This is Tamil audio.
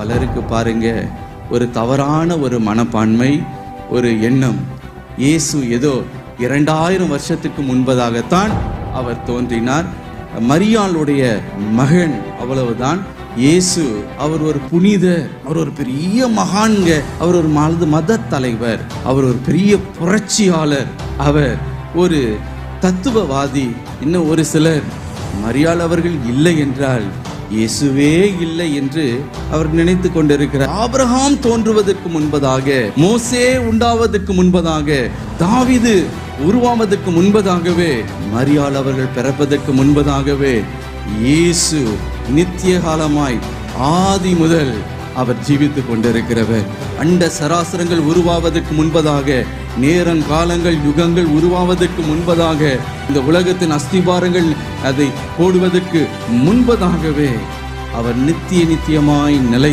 பலருக்கு பாருங்க, ஒரு தவறான ஒரு மனப்பான்மை, ஒரு எண்ணம். இயேசு ஏதோ 2000 வருஷத்துக்கு முன்பதாகத்தான் அவர் தோன்றினார். மரியாளுடைய மகன், அவ்வளவுதான். இயேசு அவர் ஒரு புனிதர், அவர் ஒரு பெரிய மகான்க, அவர் ஒரு மத தலைவர், அவர் ஒரு பெரிய புரட்சியாளர், அவர் ஒரு தத்துவவாதி. இன்னும் ஒரு சிலர் மரியாள் அவர்கள் இல்லை என்றால் இயேசுவே இல்லை என்று அவர் நினைத்து கொண்டிருக்கிறார். ஆபிரகாம் தோன்றுவதற்கு முன்பதாக, மோசே உண்டாவதற்கு முன்பதாக, தாவீது உருவாவதற்கு முன்பதாகவே, மரியாள் அவர்கள் பிறப்பதற்கு முன்பதாகவே இயேசு நித்திய காலமாய் ஆதி முதல் அவர் ஜீவித்துக் கொண்டிருக்கிறவர். அண்ட சராசரங்கள் உருவாவதற்கு முன்பதாக, நேரங்காலங்கள் யுகங்கள் உருவாவதற்கு முன்பதாக, இந்த உலகத்தின் அஸ்திபாரங்கள் அதை போடுவதற்கு முன்பதாகவே அவர் நித்தியமாய் நிலை